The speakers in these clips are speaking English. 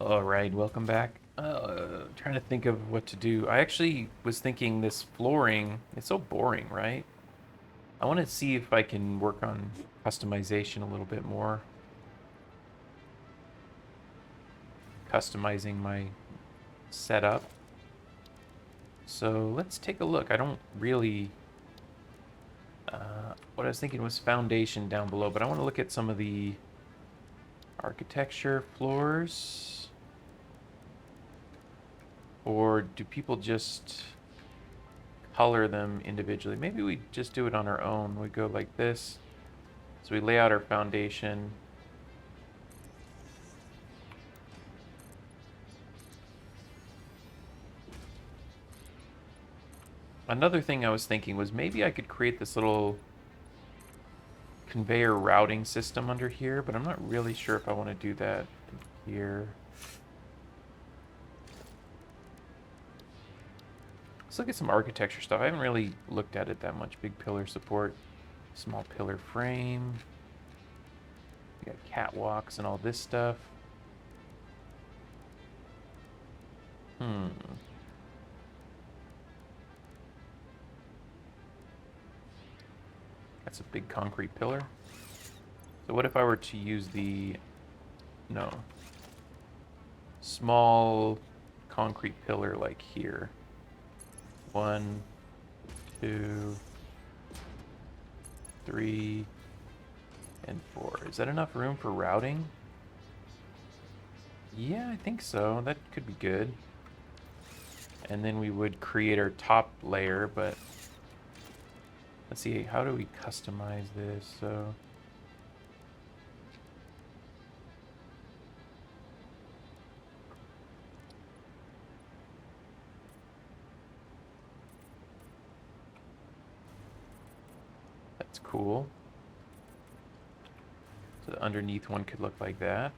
All right, welcome back. Trying to think of what to do. I actually was thinking this flooring, it's so boring, right? I want to see if I can work on customization a little bit more. Customizing my setup. So let's take a look. I don't really, what I was thinking was foundation down below, but I want to look at some of the architecture floors. Or do people just color them individually? Maybe we just do it on our own. We go like this. So we lay out our foundation. Another thing I was thinking was maybe I could create this little conveyor routing system under here, but I'm not really sure if I want to do that here. Let's look at some architecture stuff. I haven't really looked at it that much. Big pillar support, small pillar frame. We got catwalks and all this stuff. Hmm. That's a big concrete pillar. So what if I were to use the, no, small concrete pillar like here? 1, 2, 3, and 4. Is that enough room for routing? Yeah, I think so. That could be good. And then we would create our top layer, but let's see, how do we customize this? So that's cool. So the underneath one could look like that.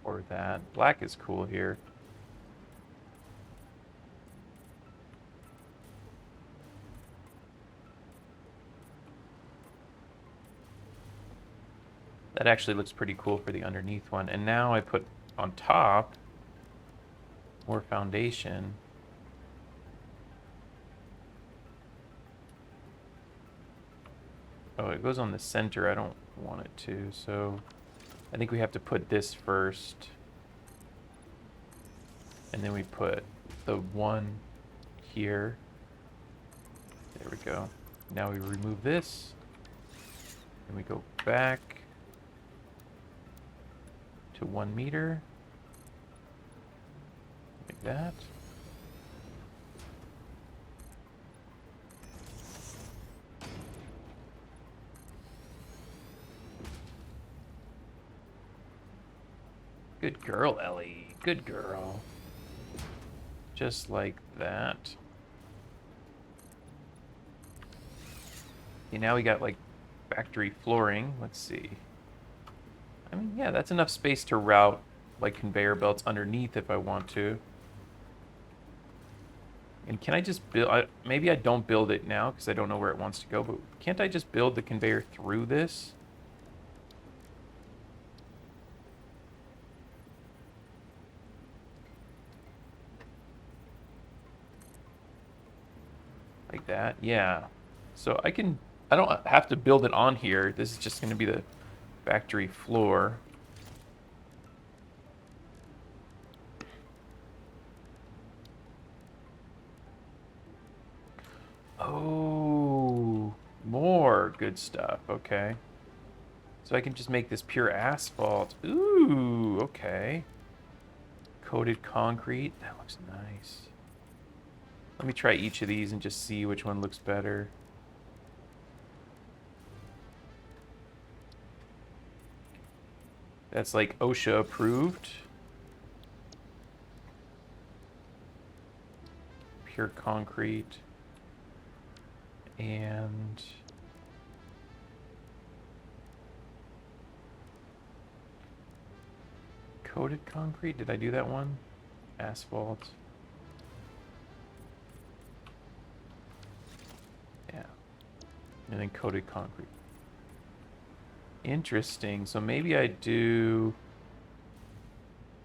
Or that. Black is cool here. That actually looks pretty cool for the underneath one. And now I put on top more foundation. Oh, it goes on the center. I don't want it to. So I think we have to put this first. And then we put the one here. There we go. Now we remove this. And we go back to 1 meter. Like that. Good girl, Ellie. Good girl. Just like that. Okay, now we got like factory flooring. Let's see. I mean, yeah, that's enough space to route like conveyor belts underneath if I want to. And can I just build, maybe I don't build it now because I don't know where it wants to go, but can't I just build the conveyor through this? Like that, yeah. So I don't have to build it on here. This is just gonna be the factory floor. Oh, more good stuff. Okay. So I can just make this pure asphalt. Ooh, okay. Coated concrete. That looks nice. Let me try each of these and just see which one looks better. That's like OSHA approved. Pure concrete. And Coated concrete? Did I do that one? Asphalt. Yeah. And then coated concrete. Interesting. So maybe I do...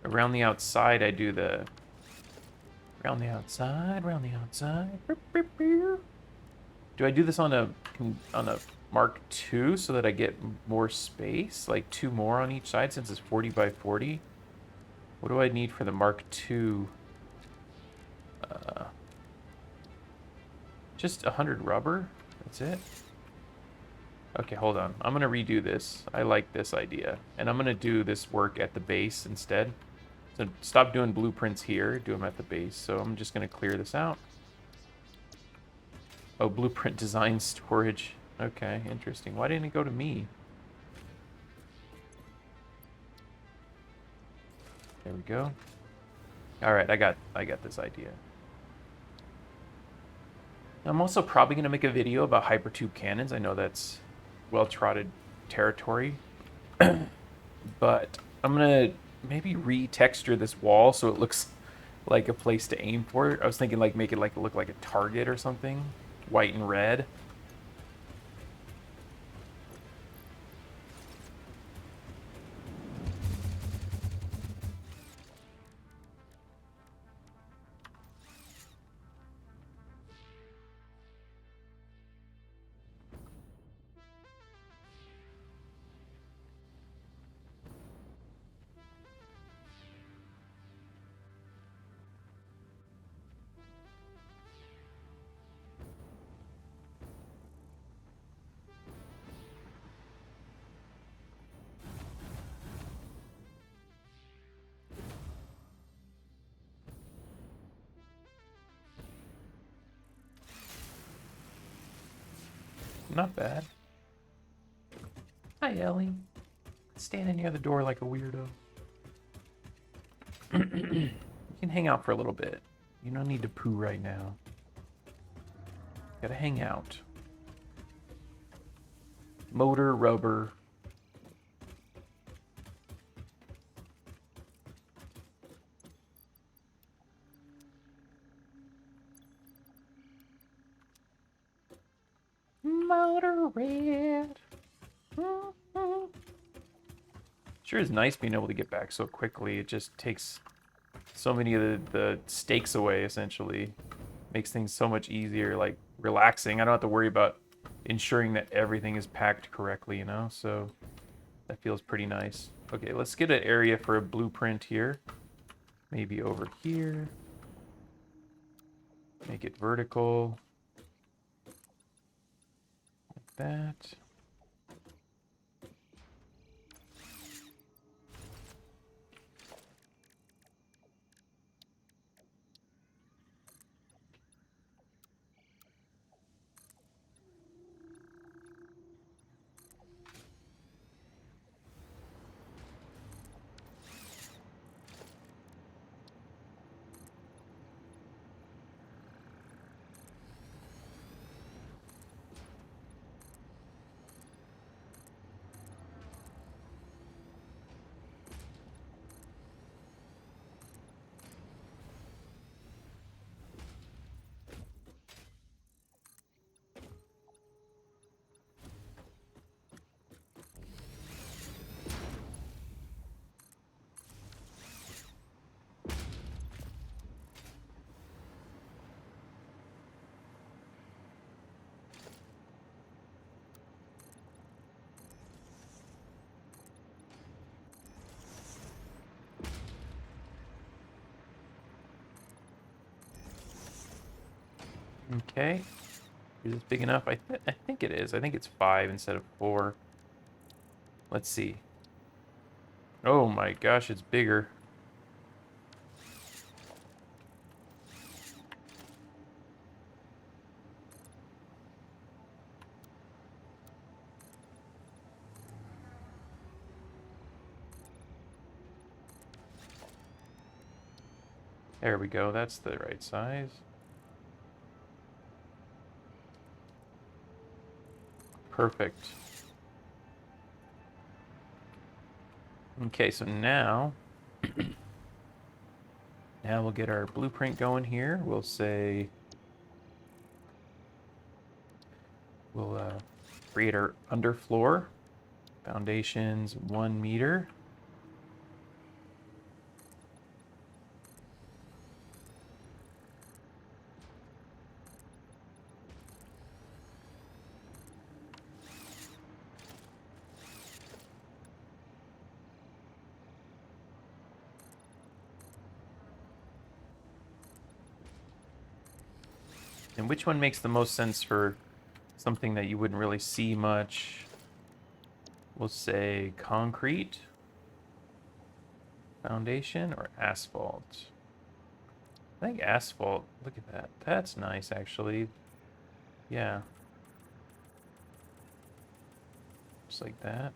Around the outside, I do the... Around the outside, around the outside. Do I do this on a Mark II so that I get more space? Like 2 more on each side since it's 40 by 40? What do I need for the Mark II? Just 100 rubber? That's it? Okay, hold on. I'm going to redo this. I like this idea. And I'm going to do this work at the base instead. So stop doing blueprints here. Do them at the base. So I'm just going to clear this out. Oh, blueprint design storage. Okay, interesting. Why didn't it go to me? There we go. All right, I got this idea. I'm also probably going to make a video about hypertube cannons. I know that's well-trodden territory. But I'm going to maybe re-texture this wall so it looks like a place to aim for. I was thinking like make it like look like a target or something. White and red. Not bad. Hi, Ellie. Standing near the door like a weirdo. You can hang out for a little bit. You don't need to poo right now. Gotta hang out. Motor, rubber. Motor red. Sure is nice being able to get back so quickly. It just takes so many of the stakes away, essentially. Makes things so much easier, like relaxing. I don't have to worry about ensuring that everything is packed correctly, you know? So that feels pretty nice. Okay, let's get an area for a blueprint here. Maybe over here. Make it vertical. Like that. Okay. Is this big enough? I think it is. I think it's 5 instead of 4. Let's see. Oh my gosh, it's bigger. There we go. That's the right size. Perfect. Okay, so now Now we'll get our blueprint going here. We'll say we'll create our underfloor. Foundations 1 meter. And which one makes the most sense for something that you wouldn't really see much? We'll say concrete foundation or asphalt. I think asphalt. Look at that. That's nice, actually. Yeah. Just like that.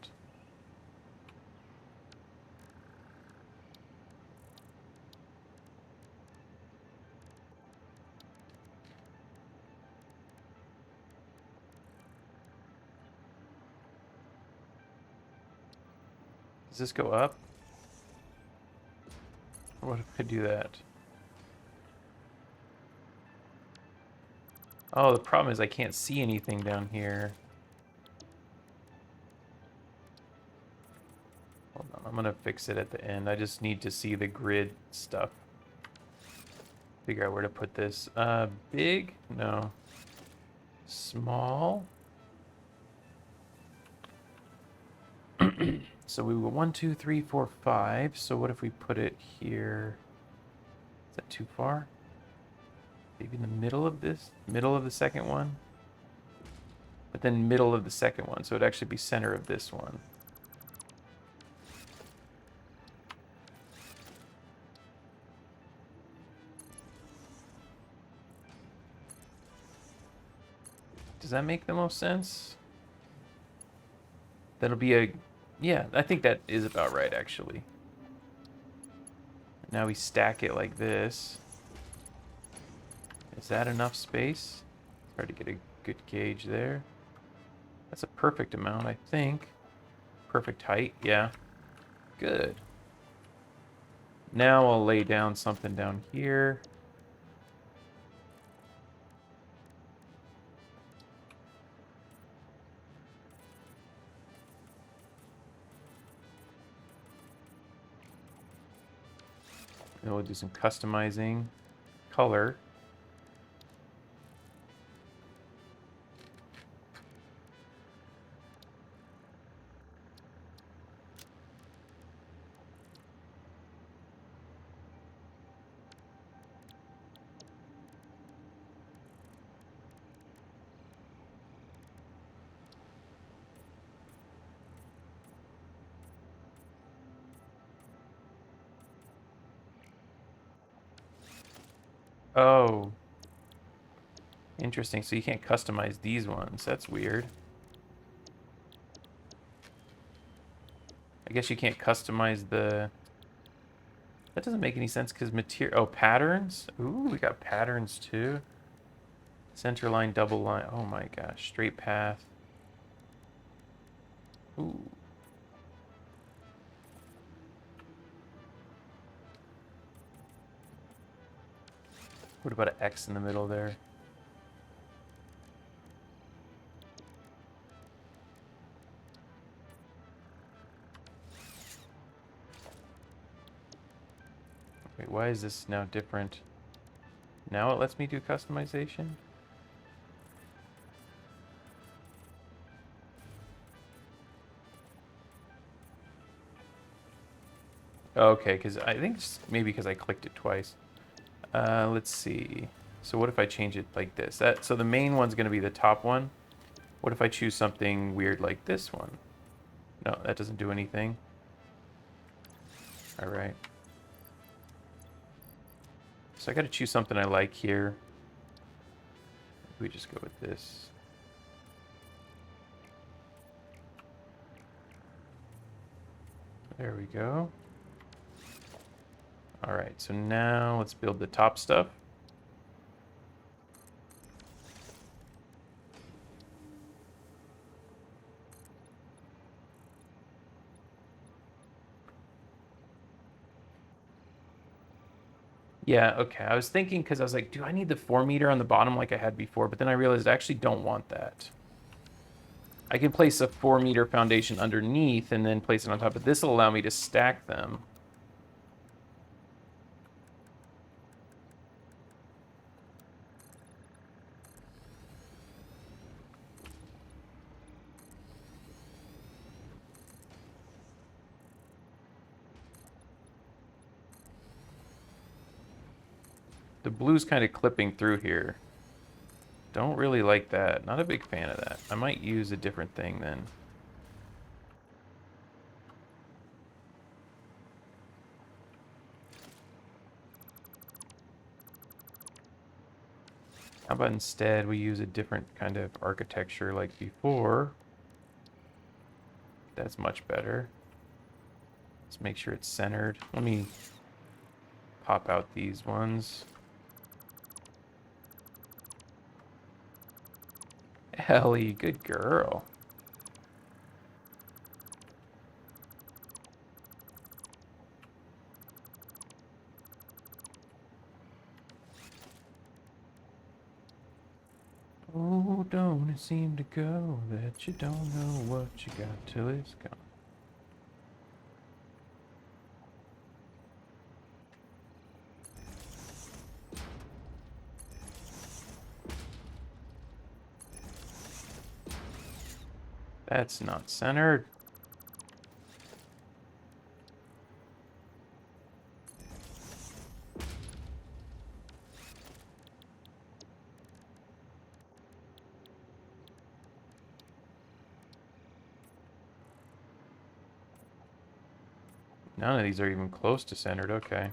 Does this go up? Or what if I do that? Oh, the problem is I can't see anything down here. Hold on, I'm gonna fix it at the end. I just need to see the grid stuff. Figure out where to put this. Big? No. Small? So we were 1, 2, 3, 4, 5. So what if we put it here? Is that too far? Maybe in the middle of this? Middle of the second one? But then middle of the second one. So it'd actually be center of this one. Does that make the most sense? That'll be a... Yeah, I think that is about right, actually. Now we stack it like this. Is that enough space? Try to get a good gauge there. That's a perfect amount, I think. Perfect height, yeah. Good. Now I'll lay down something down here. And we'll do some customizing. Color. Oh. Interesting. So you can't customize these ones. That's weird. I guess you can't customize the... That doesn't make any sense because material... Oh, patterns? Ooh, we got patterns too. Center line, double line. Oh my gosh. Straight path. Ooh. What about an X in the middle there? Wait, why is this now different? Now it lets me do customization? Okay, because I think maybe because I clicked it twice. Let's see. So what if I change it like this? So the main one's going to be the top one. What if I choose something weird like this one? No, that doesn't do anything. All right. So I got to choose something I like here. We just go with this. There we go. All right, so now let's build the top stuff. Yeah, okay. I was thinking because I was like, do I need the 4 meter on the bottom like I had before? But then I realized I actually don't want that. I can place a 4 meter foundation underneath and then place it on top, but this will allow me to stack them. The blue's kind of clipping through here. Don't really like that. Not a big fan of that. I might use a different thing then. How about instead we use a different kind of architecture like before? That's much better. Let's make sure it's centered. Let me pop out these ones. Ellie, good girl. Oh, don't it seem to go that you don't know what you got till it's gone. That's not centered. None of these are even close to centered. Okay.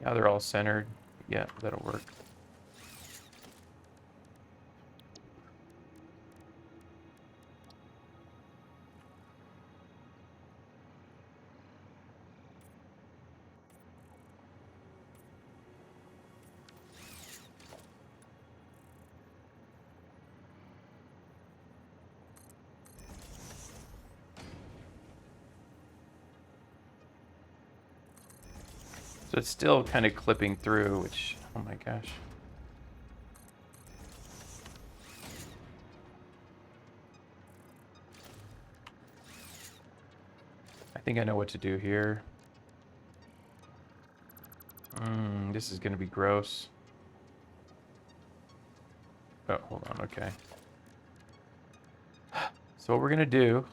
Now they're all centered. Yeah, that'll work. So it's still kind of clipping through, which, oh my gosh. I think I know what to do here. This is going to be gross. Oh, hold on, okay. So what we're going to do,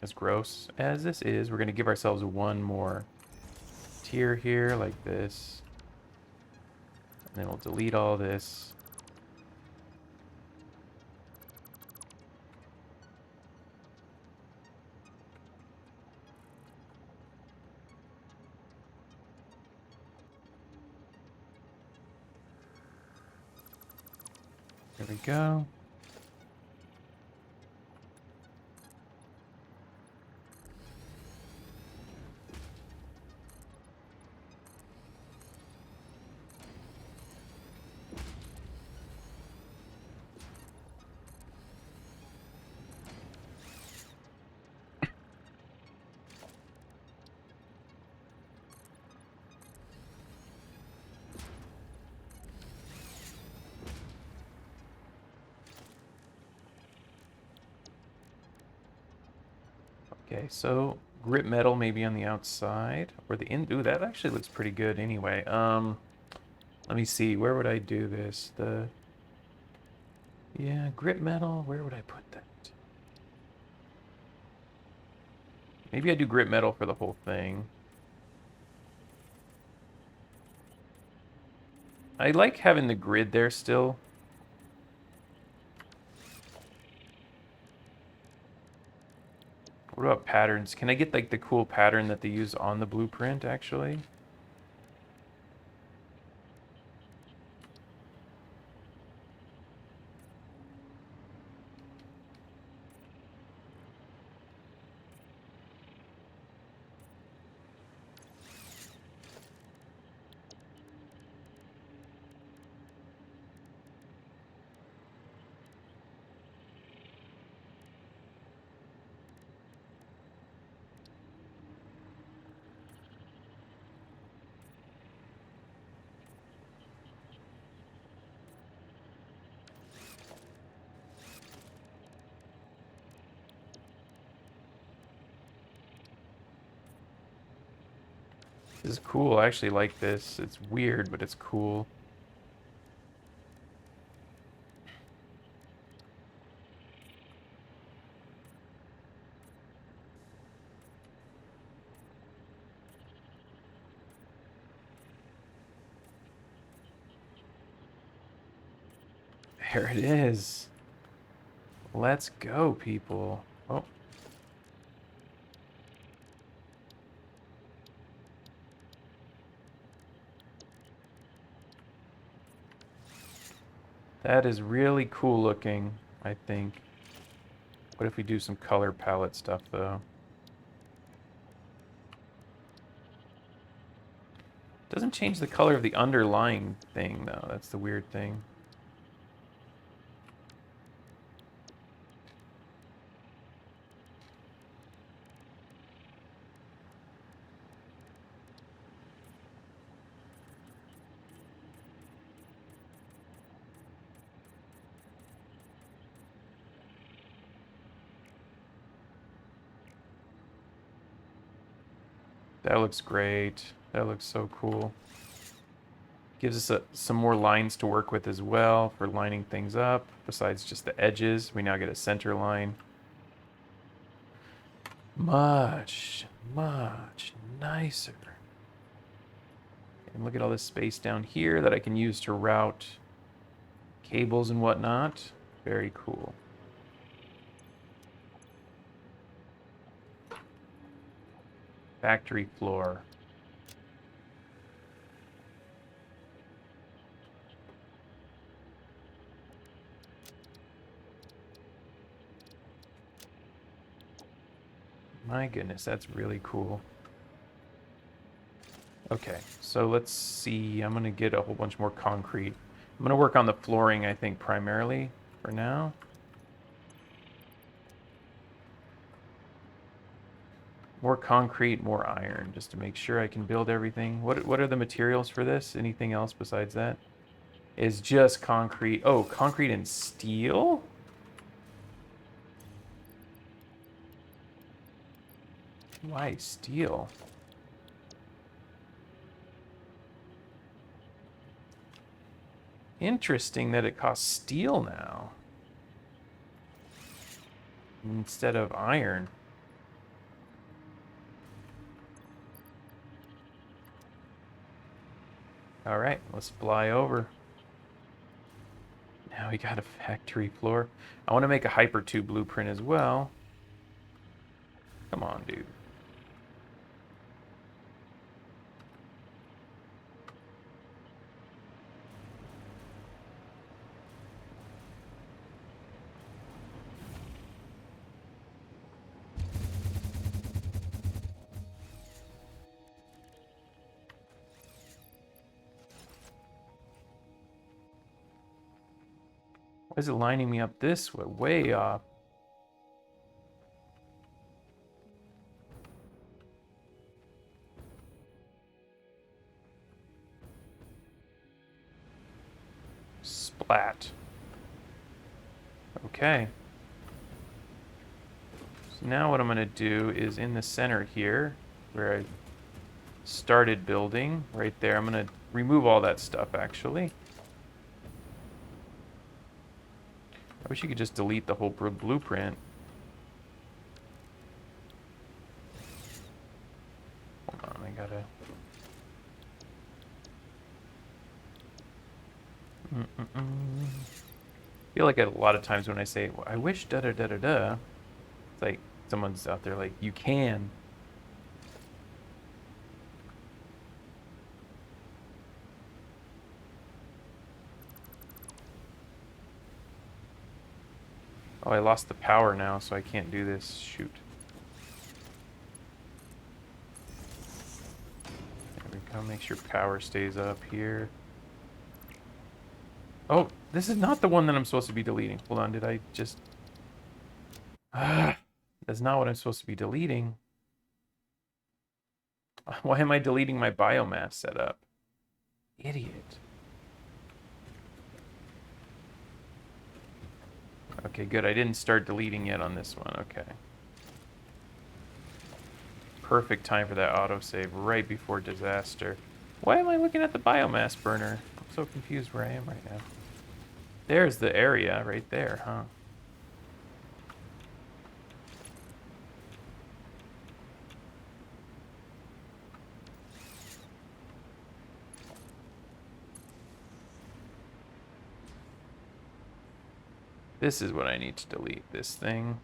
as gross as this is, we're going to give ourselves one more tier here, like this. And then we'll delete all this. There we go. Okay, so grit metal maybe on the outside or the in. Ooh, that actually looks pretty good anyway. Let me see. Where would I do this? Yeah, grit metal. Where would I put that? Maybe I do grit metal for the whole thing. I like having the grid there still. What about patterns? Can I get like the cool pattern that they use on the blueprint actually? This is cool. I actually like this. It's weird, but it's cool. There it is. Let's go, people. Oh. That is really cool looking, I think. What if we do some color palette stuff, though? Doesn't change the color of the underlying thing, though. That's the weird thing. That looks great. That looks so cool. Gives us some more lines to work with as well for lining things up. Besides just the edges, we now get a center line. Much, much nicer. And look at all this space down here that I can use to route cables and whatnot. Very cool. Factory floor. My goodness, that's really cool. Okay, so let's see. I'm going to get a whole bunch more concrete. I'm going to work on the flooring, I think, primarily for now. More concrete, more iron, just to make sure I can build everything. What are the materials for this? Anything else besides that? Is just concrete. Oh, concrete and steel? Why steel? Interesting that it costs steel now instead of iron. All right, let's fly over. Now we got a factory floor. I want to make a Hyper 2 blueprint as well. Come on, dude. Why is it lining me up this way? Way off. Splat. Okay. So now what I'm going to do is in the center here, where I started building, right there, I'm going to remove all that stuff, actually. I wish you could just delete the whole blueprint. Hold on, I gotta... I feel like a lot of times when I say, well, I wish da-da-da-da-da, it's like someone's out there like, you can. Oh, I lost the power now, so I can't do this. Shoot. There we go. Make sure power stays up here. Oh, this is not the one that I'm supposed to be deleting. Hold on, did I just... that's not what I'm supposed to be deleting. Why am I deleting my biomass setup? Idiot. Okay, good. I didn't start deleting yet on this one. Okay. perfect time for that autosave, right before disaster. Why am I looking at the biomass burner? I'm so confused where I am right now. There's the area right there, huh? This is what I need to delete, this thing.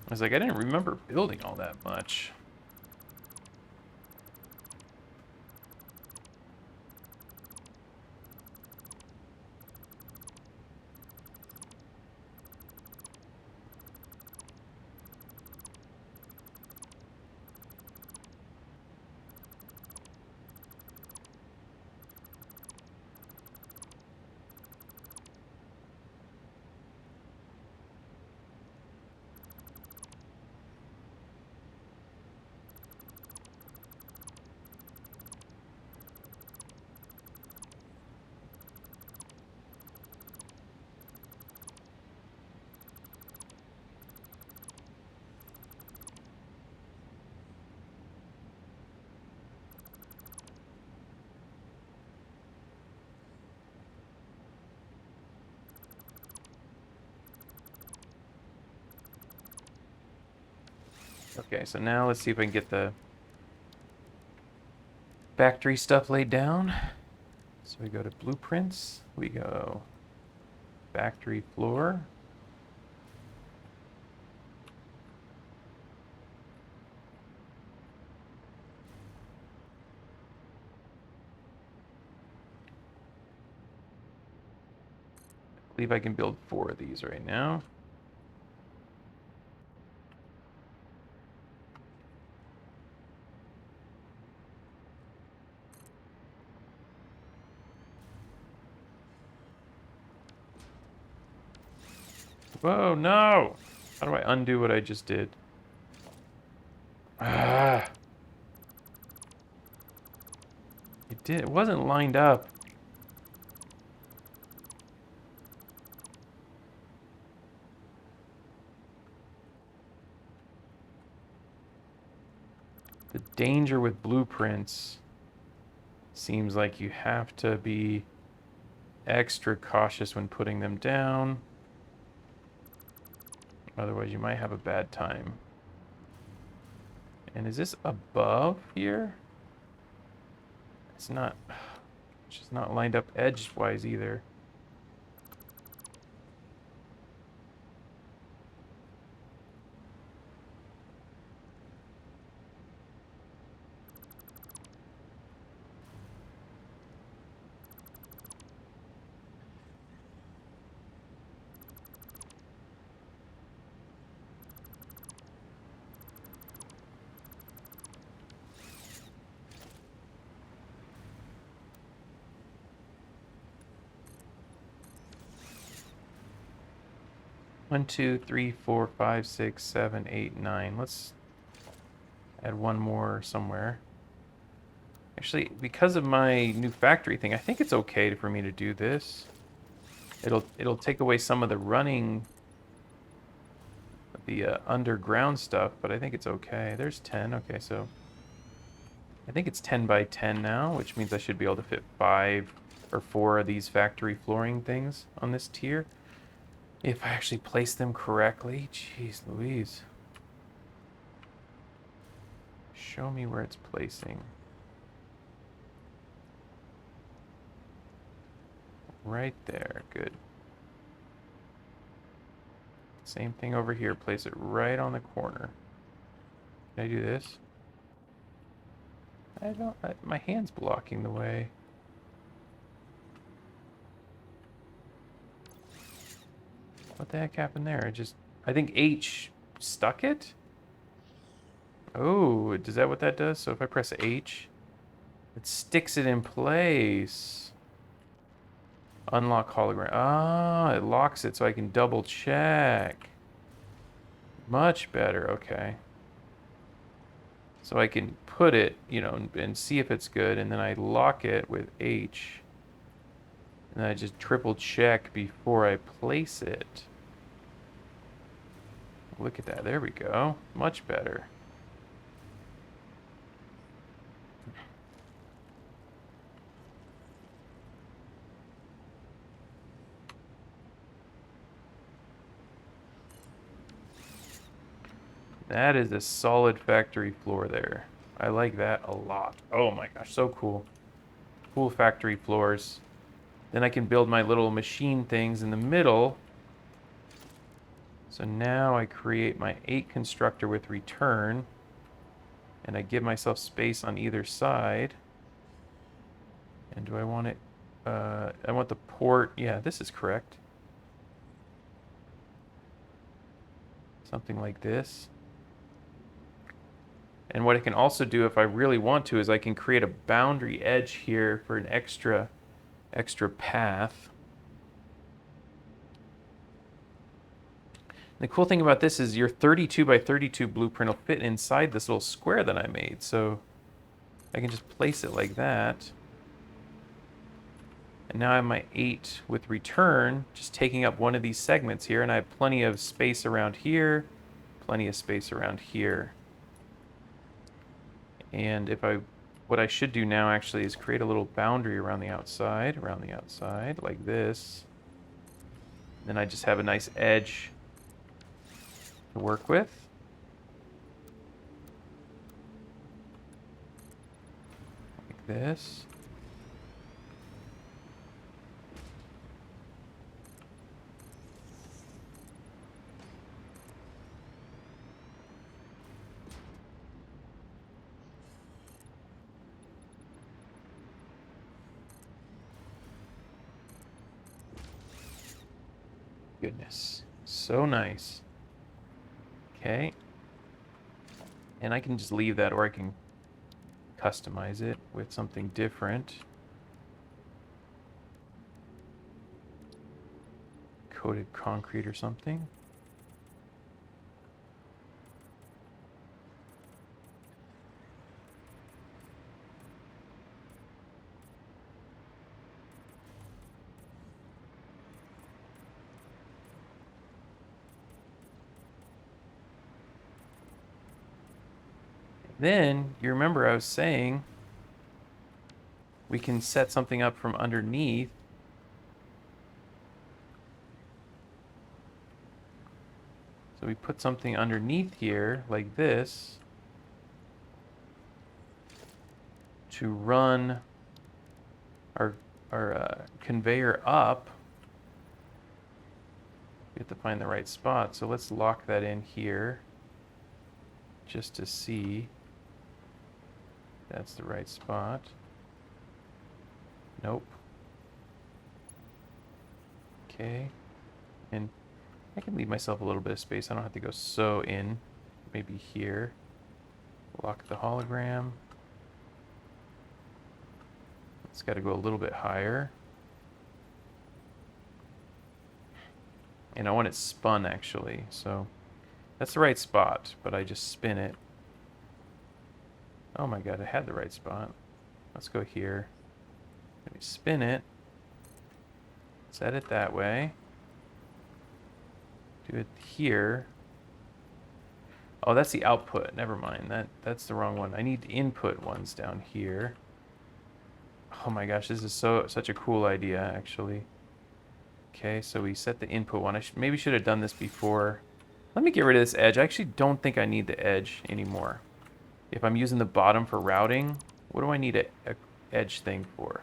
I was like, I didn't remember building all that much. Okay, so now let's see if I can get the factory stuff laid down. So we go to blueprints, we go factory floor. I believe I can build 4 of these right now. Whoa, no! How do I undo what I just did? Ah! It wasn't lined up. The danger with blueprints seems like you have to be extra cautious when putting them down. Otherwise, you might have a bad time. And is this above here? It's not. It's just not lined up edge-wise either. One, two, three, four, five, six, seven, eight, 9. Let's add one more somewhere. Actually, because of my new factory thing, I think it's okay for me to do this. It'll take away some of the running, the underground stuff, but I think it's okay. There's 10. Okay, so I think it's 10 by 10 now, which means I should be able to fit 5 or 4 of these factory flooring things on this tier. If I actually place them correctly. Jeez Louise. Show me where it's placing. Right there. Good. Same thing over here. Place it right on the corner. Can I do this? I don't... my hand's blocking the way. What the heck happened there? I think H stuck it? Oh, is that what that does? So if I press H, it sticks it in place. Unlock hologram. Ah, it locks it so I can double check. Much better, okay. So I can put it, you know, and see if it's good, and then I lock it with H. And I just triple check before I place it. Look at that, there we go. Much better. That is a solid factory floor there. I like that a lot. Oh my gosh, so cool. Cool factory floors. Then I can build my little machine things in the middle. So now I create my 8 constructor with return. And I give myself space on either side. And do I want it? I want the port. Yeah, this is correct. Something like this. And what I can also do if I really want to is I can create a boundary edge here for an extra path. The cool thing about this is your 32 by 32 blueprint will fit inside this little square that I made. So I can just place it like that. And now I have my 8 with return, just taking up one of these segments here. And I have plenty of space around here, plenty of space around here. And what I should do now actually is create a little boundary around the outside, like this. Then I just have a nice edge to work with. Like this. Goodness, so nice. Okay. And I can just leave that, or I can customize it with something different. Coated concrete or something. Then, you remember I was saying we can set something up from underneath. So we put something underneath here, like this, to run our conveyor up. We have to find the right spot. So let's lock that in here just to see. That's the right spot. Nope. Okay. And I can leave myself a little bit of space. I don't have to go so in. Maybe here. Lock the hologram. It's got to go a little bit higher. And I want it spun actually. So that's the right spot, but I just spin it. Oh my god, I had the right spot. Let's go here. Let me spin it. Set it that way. Do it here. Oh, that's the output. Never mind. That's the wrong one. I need input ones down here. Oh my gosh, this is such a cool idea, actually. Okay, so we set the input one. I maybe should have done this before. Let me get rid of this edge. I actually don't think I need the edge anymore. If I'm using the bottom for routing, what do I need a edge thing for?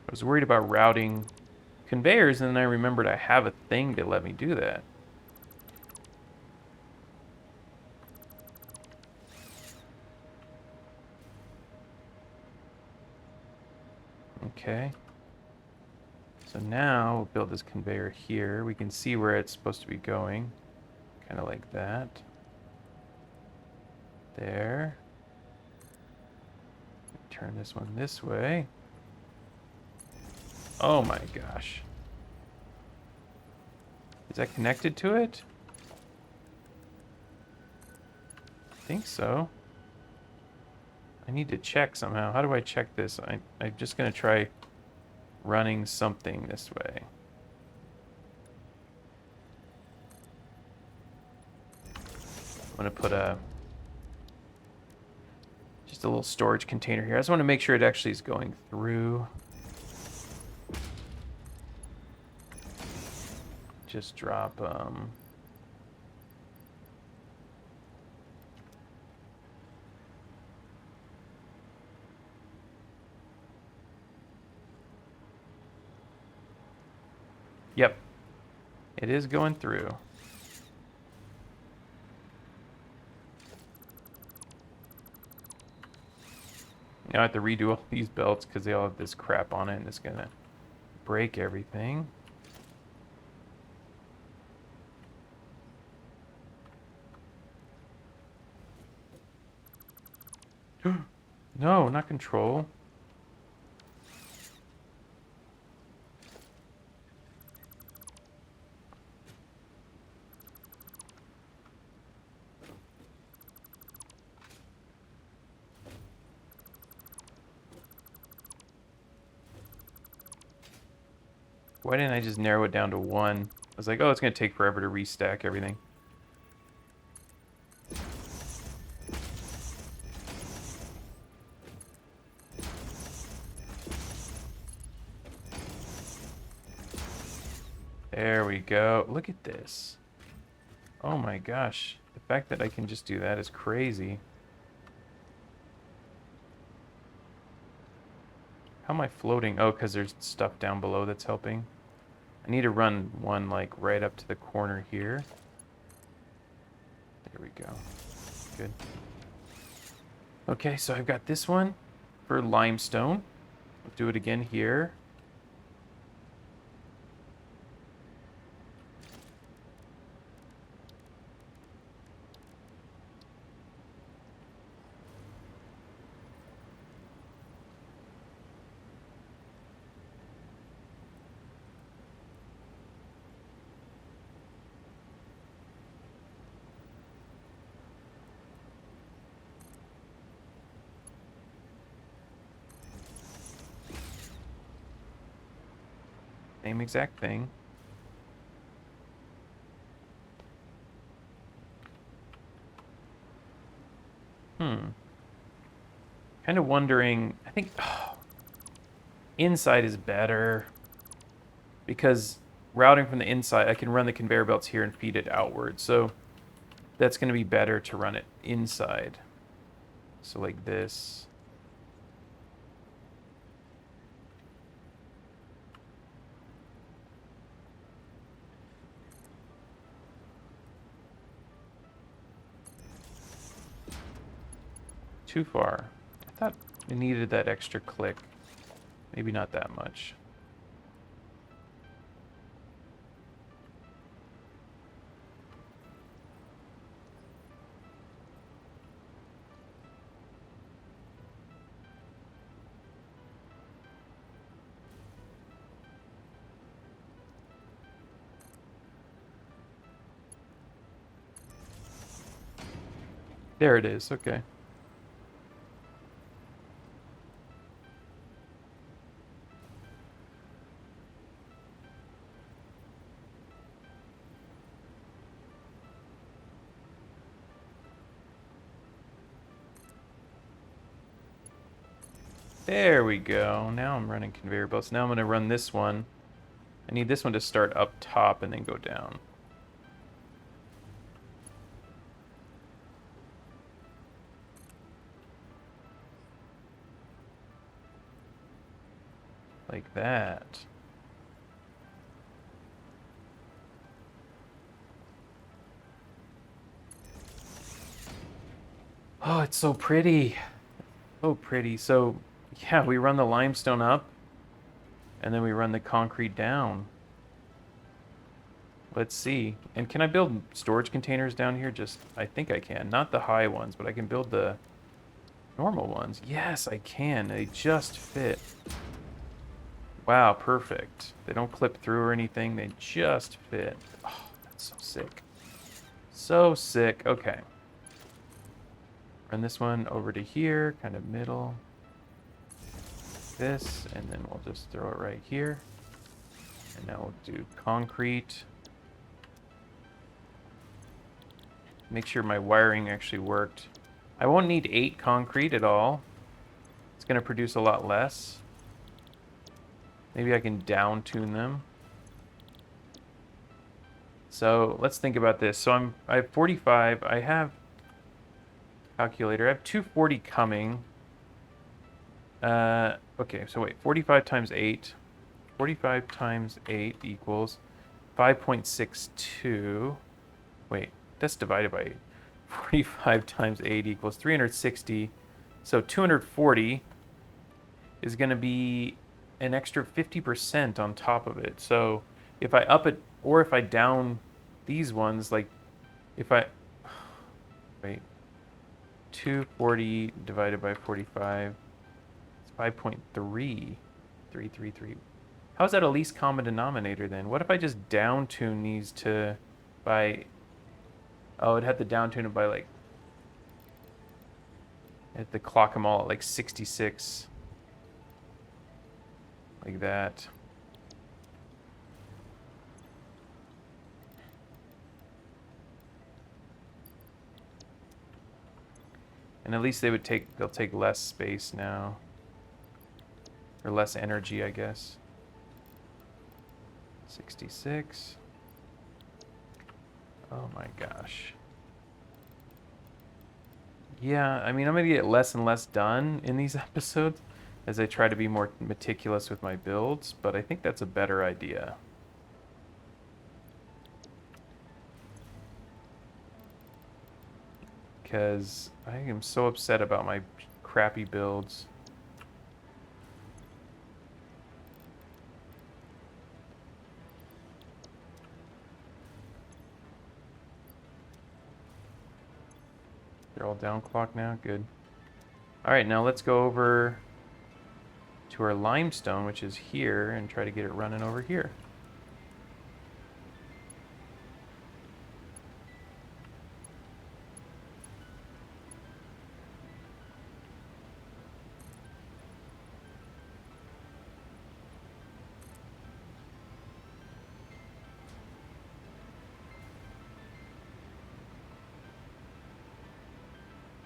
I was worried about routing conveyors, and then I remembered I have a thing to let me do that. Okay. So now we'll build this conveyor here. We can see where it's supposed to be going. Kind of like that. There. Turn this one this way. Oh my gosh. Is that connected to it? I think so. I need to check somehow. How do I check this? I'm just going to try running something this way. I'm going to put just a little storage container here. I just want to make sure it actually is going through. Just drop Yep. It is going through. Now I have to redo all these belts because they all have this crap on it and it's gonna break everything. No, not control. Why didn't I just narrow it down to one? I was like, oh, it's going to take forever to restack everything. There we go. Look at this. Oh my gosh. The fact that I can just do that is crazy. How am I floating? Oh, because there's stuff down below that's helping. I need to run one like right up to the corner here. There we go. Good. Okay, so I've got this one for limestone. I'll do it again here. Same exact thing. Kind of wondering, I think inside is better because routing from the inside, I can run the conveyor belts here and feed it outward. So that's going to be better to run it inside. So like this. Too far. I thought it needed that extra click. Maybe not that much. There it is, okay. There we go. Now I'm running conveyor belts. Now I'm going to run this one. I need this one to start up top and then go down. Like that. Oh, it's so pretty. So pretty. So, yeah, we run the limestone up, and then we run the concrete down. Let's see. And can I build storage containers down here? I think I can. Not the high ones, but I can build the normal ones. Yes, I can. They just fit. Wow, perfect. They don't clip through or anything. They just fit. Oh, that's so sick. So sick. Okay. Run this one over to here, kind of middle. This, and then we'll just throw it right here. And now we'll do concrete. Make sure my wiring actually worked. I won't need 8 concrete at all. It's going to produce a lot less. Maybe I can down tune them. So let's think about this. So I have 45. I have calculator. I have 240 coming. Okay, so wait. 45 times 8. 45 times 8 equals 5.62. Wait, that's divided by 8. 45 times 8 equals 360. So 240 is going to be an extra 50% on top of it. So if I up it, or if I down these ones, like if I, wait, 240 divided by 45, it's 5.3333. How is that a least common denominator then? What if I just down tune these to by, oh, I'd have to down tune it by like, I have to clock them all at like 66. Like that. And at least they'll take less space now. Or less energy, I guess. 66. Oh my gosh. Yeah, I mean, I'm going to get less and less done in these episodes as I try to be more meticulous with my builds, but I think that's a better idea. Because I am so upset about my crappy builds. They're all down clock now? Good. Alright, now let's go over to our limestone, which is here, and try to get it running over here.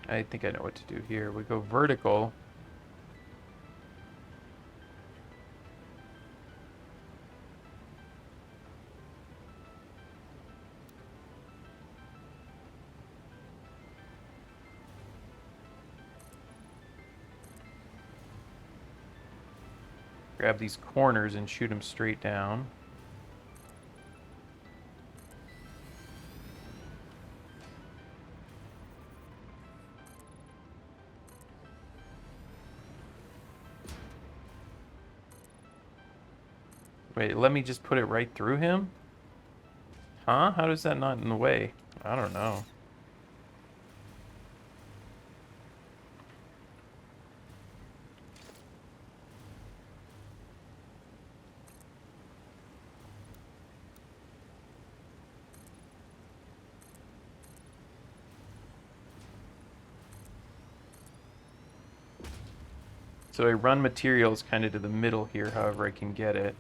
I think I know what to do here. We go vertical. Grab these corners and shoot them straight down. Wait, let me just put it right through him? Huh? How does that not in the way? I don't know. So I run materials kind of to the middle here, however I can get it.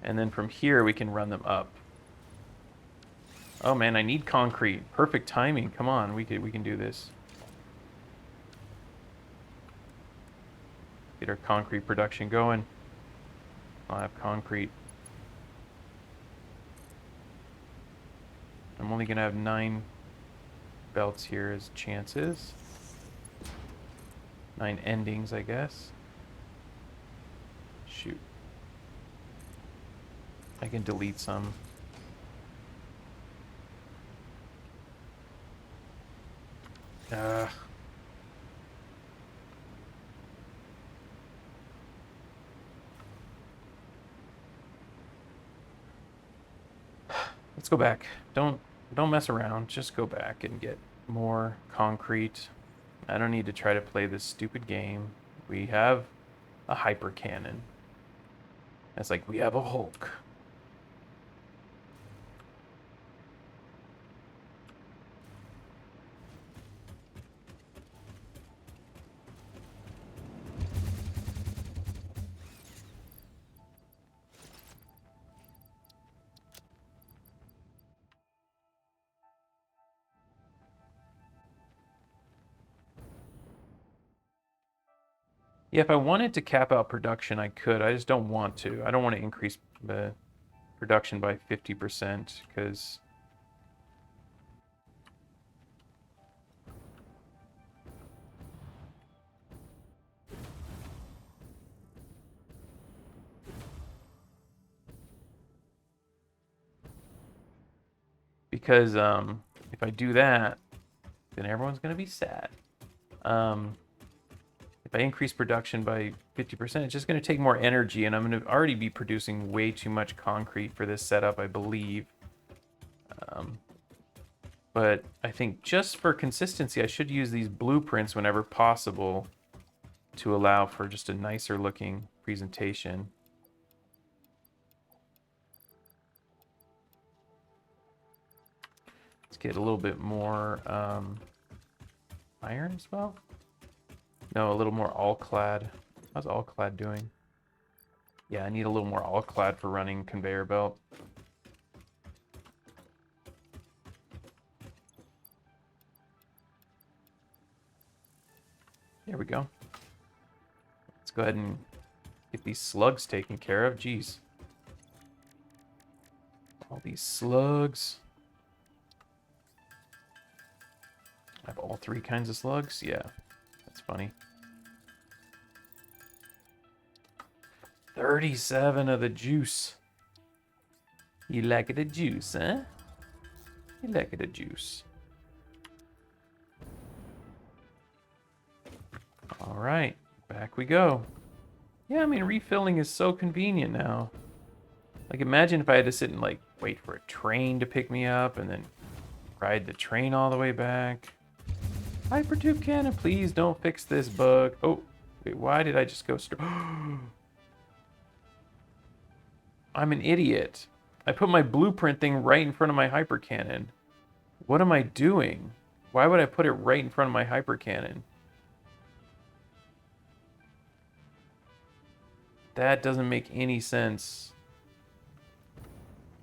And then from here we can run them up. Oh man, I need concrete. Perfect timing. Come on, we can do this. Get our concrete production going. I'll have concrete. I'm only gonna have 9 belts here as chances. 9 endings, I guess. Shoot. I can delete some. Let's go back. Don't mess around. Just go back and get more concrete. I don't need to try to play this stupid game. We have a hyper cannon. It's like we have a Hulk. Yeah, if I wanted to cap out production, I could. I just don't want to. I don't want to increase the production by 50% because if I do that, then everyone's gonna be sad. If I increase production by 50%, it's just gonna take more energy, and I'm gonna already be producing way too much concrete for this setup, I believe. But I think just for consistency, I should use these blueprints whenever possible to allow for just a nicer looking presentation. Let's get a little bit more iron as well. No, a little more all-clad. How's all-clad doing? Yeah, I need a little more all-clad for running conveyor belt. There we go. Let's go ahead and get these slugs taken care of. Jeez. All these slugs. I have all three kinds of slugs? Yeah, that's funny. 37 of the juice. You like the juice, huh? You like the juice. All right, back we go. Yeah, I mean, refilling is so convenient now. Like, imagine if I had to sit and, like, wait for a train to pick me up and then ride the train all the way back. Hypertube cannon, please don't fix this bug. Oh, wait, why did I just go I'm an idiot. I put my blueprint thing right in front of my hyper cannon. What am I doing? Why would I put it right in front of my hyper cannon? That doesn't make any sense.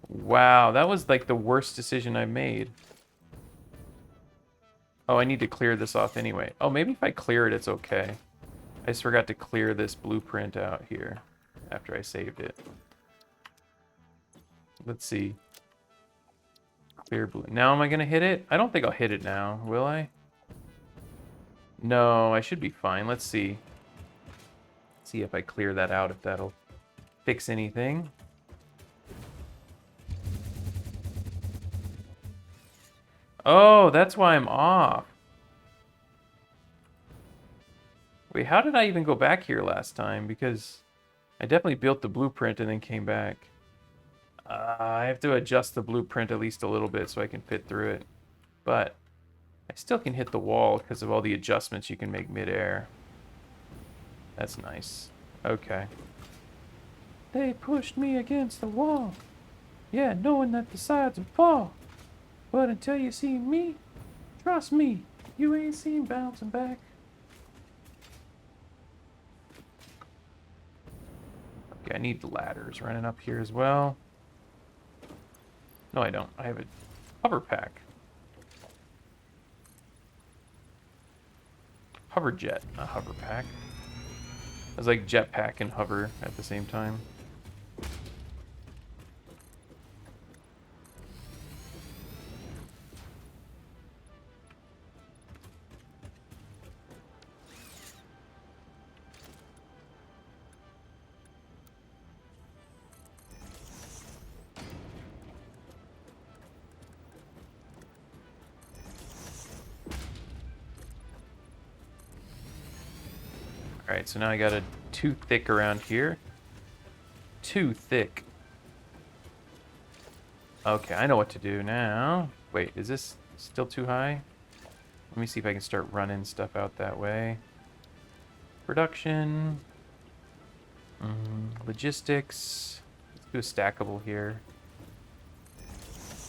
Wow, that was like the worst decision I made. Oh, I need to clear this off anyway. Oh, maybe if I clear it, it's okay. I just forgot to clear this blueprint out here after I saved it. Let's see. Clear blue. Now am I going to hit it? I don't think I'll hit it now, will I? No, I should be fine. Let's see. See if I clear that out, if that'll fix anything. Oh, that's why I'm off. Wait, how did I even go back here last time? Because I definitely built the blueprint and then came back. I have to adjust the blueprint at least a little bit so I can fit through it. But I still can hit the wall because of all the adjustments you can make midair. That's nice. Okay. They pushed me against the wall. Yeah, knowing that the sides would fall. But until you see me, trust me, you ain't seen bouncing back. Okay, I need the ladders running up here as well. No, I don't. I have a hover pack. Hover jet, not hover pack. It was like jetpack and hover at the same time. Alright, so now I got a too thick around here. Too thick. Okay, I know what to do now. Wait, is this still too high? Let me see if I can start running stuff out that way. Production. Logistics. Let's do a stackable here.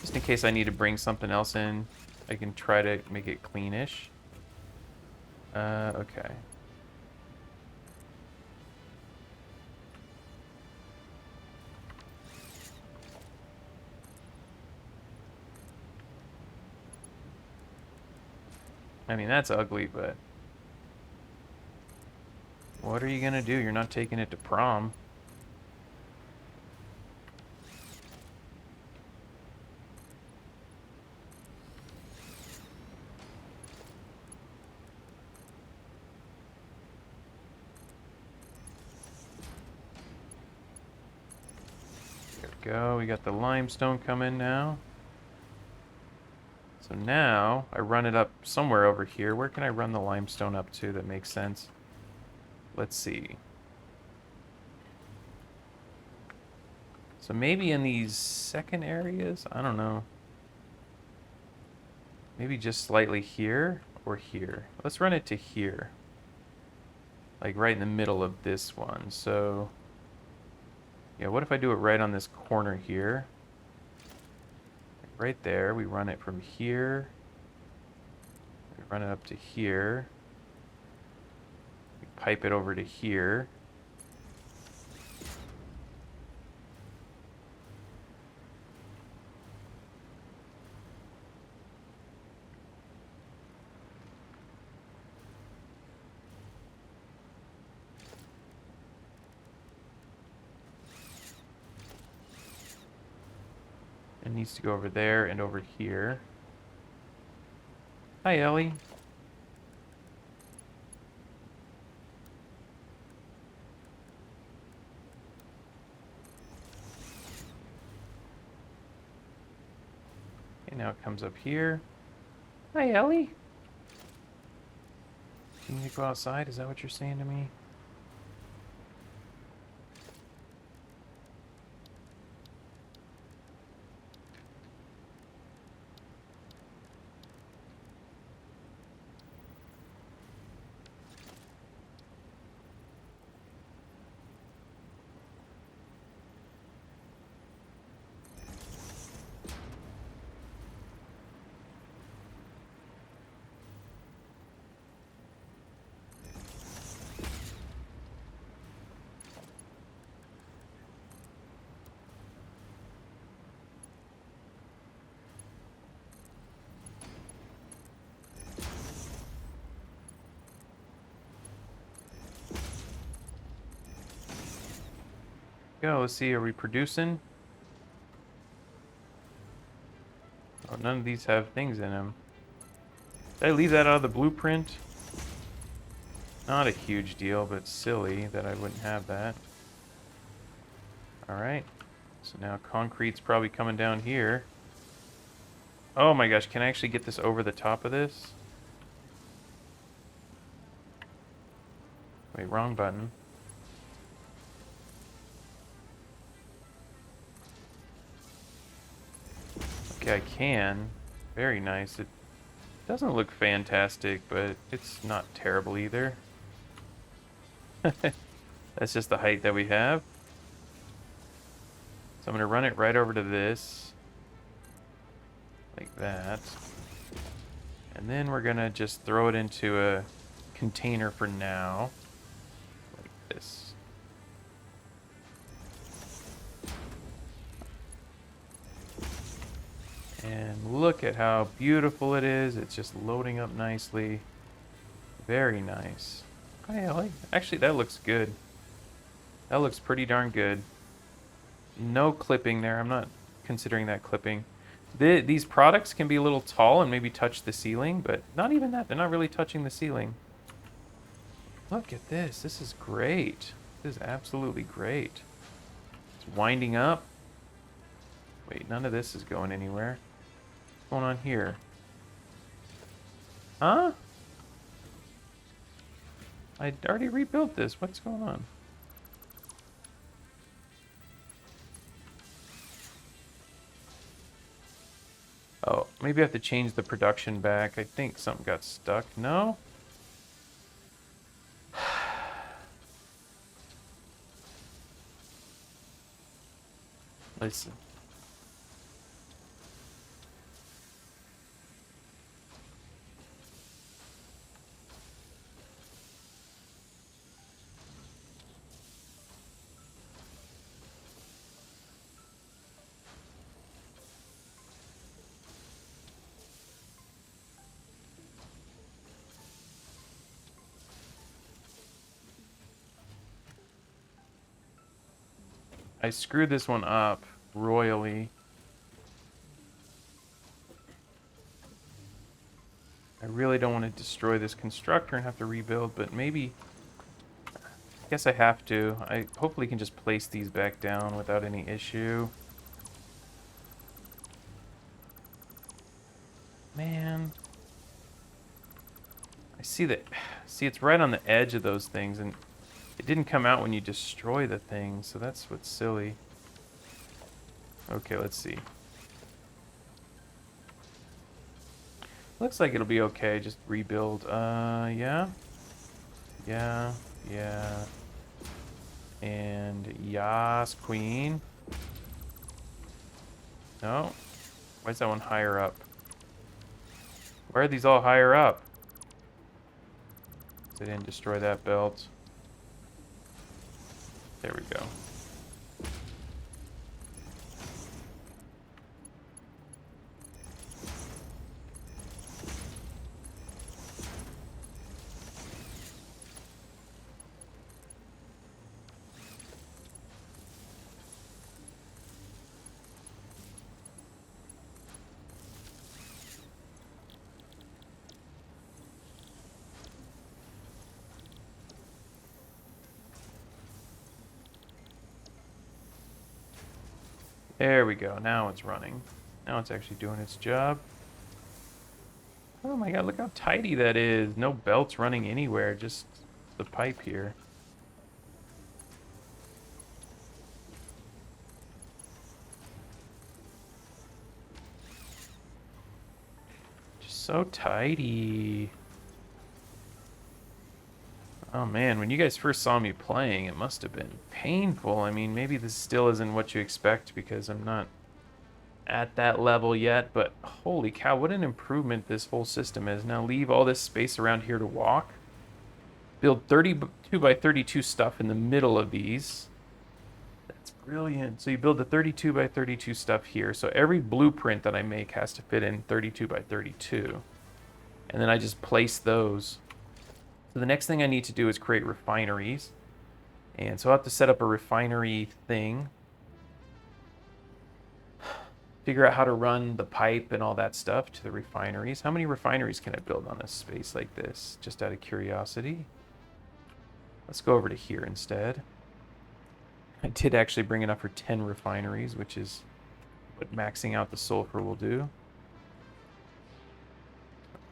Just in case I need to bring something else in, I can try to make it cleanish. Okay. I mean, that's ugly, but What are you gonna do? You're not taking it to prom. There we go. We got the limestone coming now. So now I run it up somewhere over here. Where can I run the limestone up to that makes sense? Let's see. So maybe in these second areas? I don't know. Maybe just slightly here or here. Let's run it to here. Like right in the middle of this one. So, yeah, what if I do it right on this corner here? Right there, we run it from here. We run it up to here. We pipe it over to here. It needs to go over there and over here. Hi, Ellie. Okay, now it comes up here. Hi, Ellie. Do you need to go outside? Is that what you're saying to me? Go, let's see, are we producing? Oh, none of these have things in them. Did I leave that out of the blueprint? Not a huge deal, but silly that I wouldn't have that. Alright. So now concrete's probably coming down here. Oh my gosh, can I actually get this over the top of this? Wait, wrong button. Okay, I can. Very nice. It doesn't look fantastic, but it's not terrible either. That's just the height that we have. So I'm going to run it right over to this. Like that. And then we're going to just throw it into a container for now. Like this. And look at how beautiful it is. It's just loading up nicely. Very nice. Hi, Ellie. Actually, that looks good. That looks pretty darn good. No clipping there. I'm not considering that clipping. These products can be a little tall and maybe touch the ceiling, but not even that. They're not really touching the ceiling. Look at this. This is great. This is absolutely great. It's winding up. Wait, none of this is going anywhere. What's going on here? Huh? I already rebuilt this. What's going on? Oh, maybe I have to change the production back. I think something got stuck. No? Listen. I screwed this one up royally. I really don't want to destroy this constructor and have to rebuild, but maybe... I guess I have to. I hopefully can just place these back down without any issue. Man. I see that... See, it's right on the edge of those things, and it didn't come out when you destroy the thing, so that's what's silly. Okay, let's see. Looks like it'll be okay. Just rebuild. Yeah. Yeah. Yeah. And yas, queen. No. Why is that one higher up? Why are these all higher up? They didn't destroy that belt. There we go. There we go. Now it's running. Now it's actually doing its job. Oh my god, look how tidy that is. No belts running anywhere, just the pipe here. Just so tidy. Oh man, when you guys first saw me playing, it must have been painful. I mean, maybe this still isn't what you expect because I'm not at that level yet, but holy cow, what an improvement this whole system is. Now leave all this space around here to walk. Build 32 by 32 stuff in the middle of these. That's brilliant. So you build the 32 by 32 stuff here. So every blueprint that I make has to fit in 32 by 32. And then I just place those. So the next thing I need to do is create refineries. And so I'll have to set up a refinery thing. Figure out how to run the pipe and all that stuff to the refineries. How many refineries can I build on a space like this? Just out of curiosity. Let's go over to here instead. I did actually bring enough for 10 refineries, which is what maxing out the sulfur will do.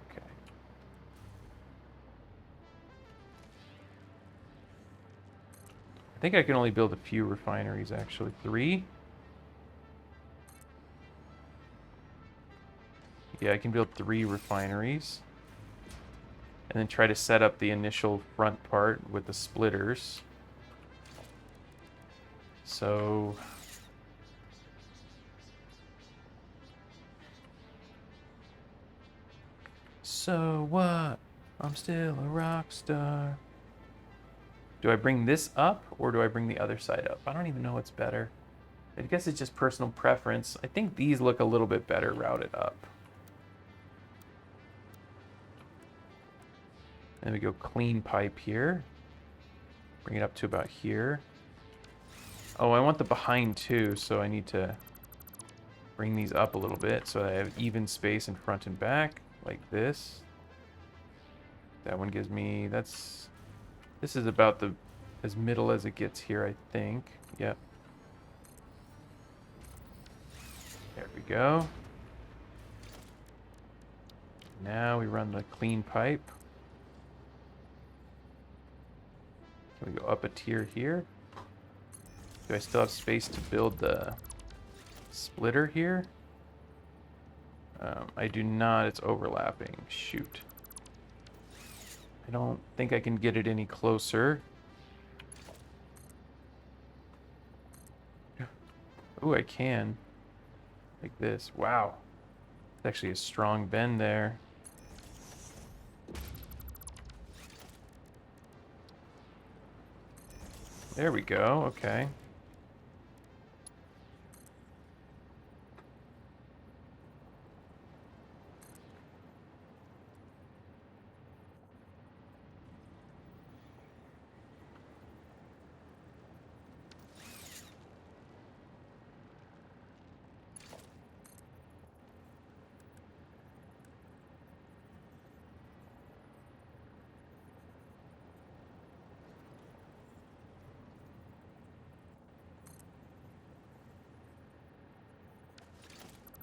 Okay. I think I can only build a few refineries, actually. 3. Yeah, I can build 3 refineries. And then try to set up the initial front part with the splitters. So... So what? I'm still a rock star. Do I bring this up, or do I bring the other side up? I don't even know what's better. I guess it's just personal preference. I think these look a little bit better routed up. Then we go clean pipe here. Bring it up to about here. Oh, I want the behind too, so I need to bring these up a little bit so I have even space in front and back, like this. That one gives me, this is about as middle as it gets here, I think. Yep. There we go. Now we run the clean pipe. Can we go up a tier here? Do I still have space to build the splitter here? I do not. It's overlapping. Shoot. I don't think I can get it any closer. Ooh, I can. Like this. Wow. It's actually a strong bend there. There we go. Okay.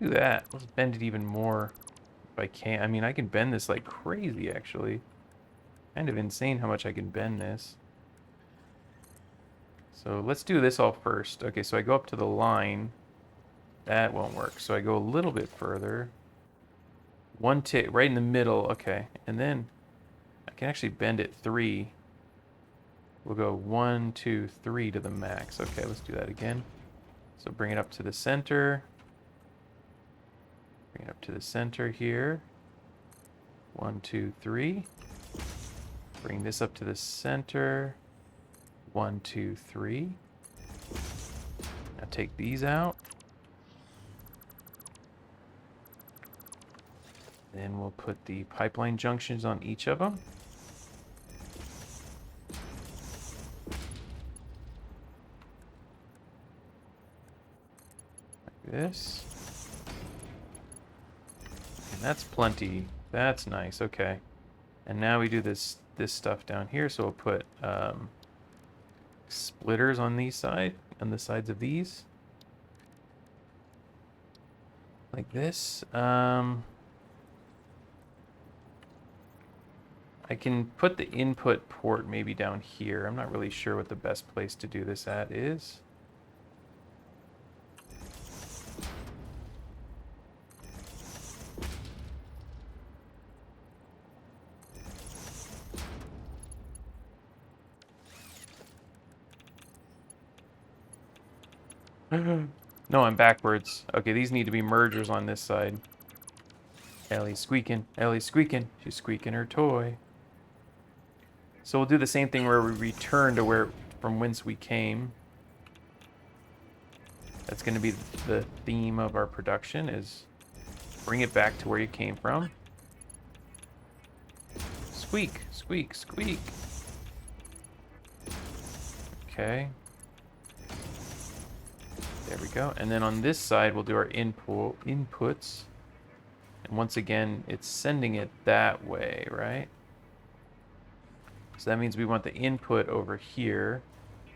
Do that. Let's bend it even more if I can. I mean, I can bend this like crazy, actually. Kind of insane how much I can bend this. So let's do this all first. Okay, so I go up to the line. That won't work. So I go a little bit further. One tick right in the middle. Okay, and then I can actually bend it 3. We'll go 1, 2, 3 to the max. Okay, let's do that again. So bring it up to the center. Bring it up to the center here. 1, 2, 3. Bring this up to the center. 1, 2, 3. Now take these out. Then we'll put the pipeline junctions on each of them. Like this. And that's plenty. That's nice. Okay. And now we do this stuff down here. So we'll put splitters on the sides of these. Like this. I can put the input port maybe down here. I'm not really sure what the best place to do this at is. No, I'm backwards. Okay, these need to be mergers on this side. Ellie's squeaking. Ellie's squeaking. She's squeaking her toy. So we'll do the same thing where we return to from whence we came. That's going to be the theme of our production, is bring it back to where you came from. Squeak, squeak, squeak. Okay. There we go. And then on this side, we'll do our inputs. And once again, it's sending it that way, right? So that means we want the input over here,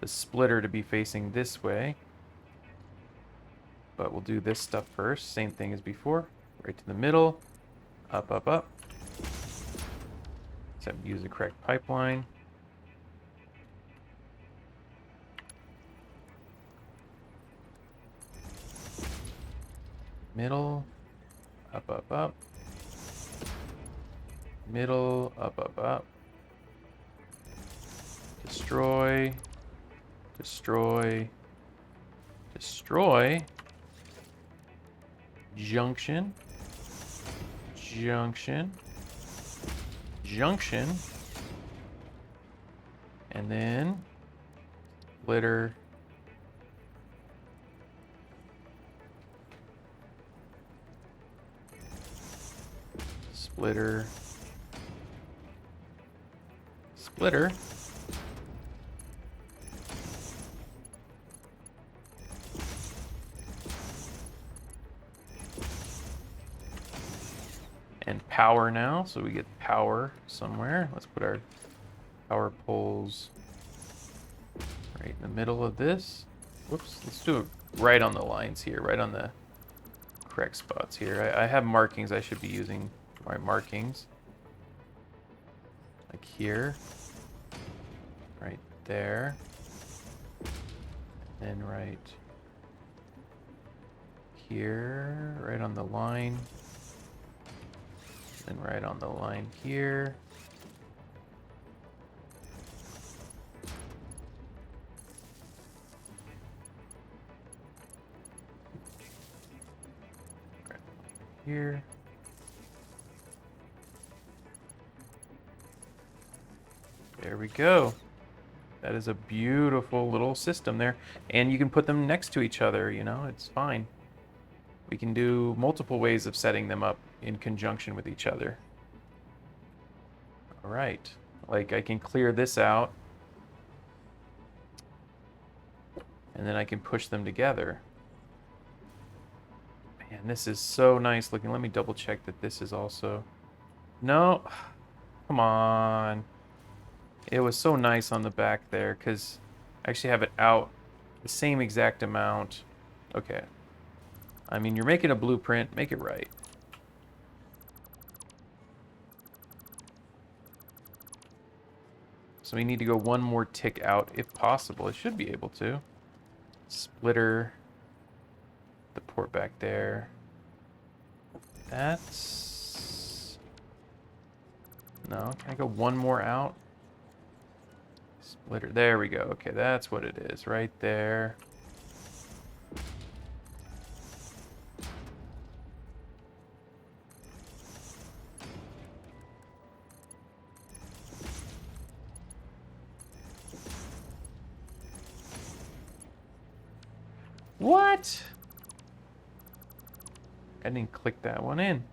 the splitter to be facing this way. But we'll do this stuff first. Same thing as before. Right to the middle. Up, up, up. Except use the correct pipeline. Middle. Up, up, up. Middle. Up, up, up. Destroy. Destroy. Destroy. Junction. Junction. Junction. And then splitter. Splitter. Splitter. And power now, so we get power somewhere. Let's put our power poles right in the middle of this. Whoops, let's do it right on the lines here, right on the correct spots here. I have markings. I should be using my markings. Like here. Right there. And then right here, right on the line. And right on the line here. Right here. There we go. That is a beautiful little system there. And you can put them next to each other, you know, it's fine. We can do multiple ways of setting them up in conjunction with each other. All right, like I can clear this out. And then I can push them together. Man, this is so nice looking. Let me double check that this is also... No, come on. It was so nice on the back there because I actually have it out the same exact amount. Okay. I mean, you're making a blueprint. Make it right. So we need to go one more tick out if possible. It should be able to. Splitter. The port back there. That's... No, can I go one more out? Splitter. There we go. Okay, that's what it is. Right there. What? I didn't click that one in.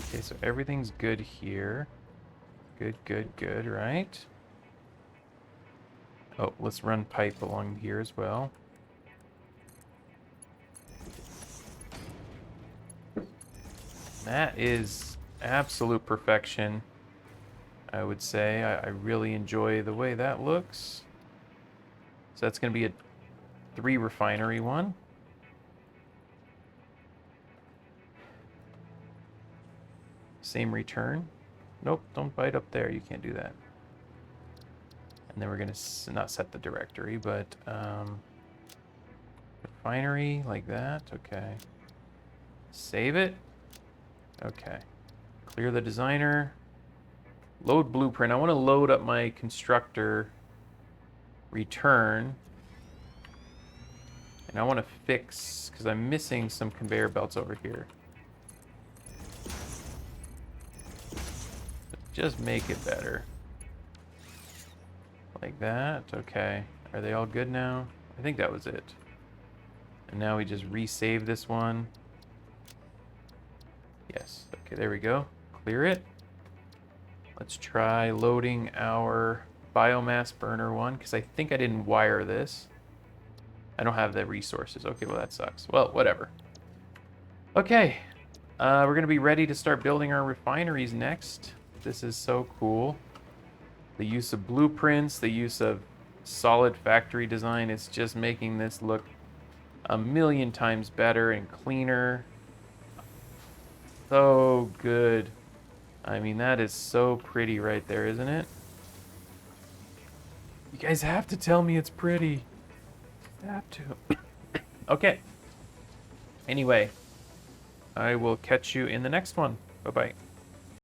Okay, so everything's good here. Good, good, good, right? Oh, let's run pipe along here as well. That is absolute perfection, I would say. I really enjoy the way that looks. So that's going to be a 3 refinery one. Same return. Nope, don't bite up there. You can't do that. And then we're going to not set the directory, but refinery like that. Okay. Save it. Okay. Clear the designer. Load blueprint. I want to load up my constructor return. And I want to fix, because I'm missing some conveyor belts over here. Just make it better. Like that. Okay. Are they all good now? I think that was it. And now we just resave this one. Yes. Okay, there we go. Clear it. Let's try loading our biomass burner one, because I think I didn't wire this. I don't have the resources. Okay, well, that sucks. Well, whatever. Okay. We're going to be ready to start building our refineries next. This is so cool. The use of blueprints, the use of solid factory design, it's just making this look a million times better and cleaner. So good. I mean, that is so pretty right there, isn't it? You guys have to tell me it's pretty. You have to. Okay. Anyway, I will catch you in the next one. Bye-bye.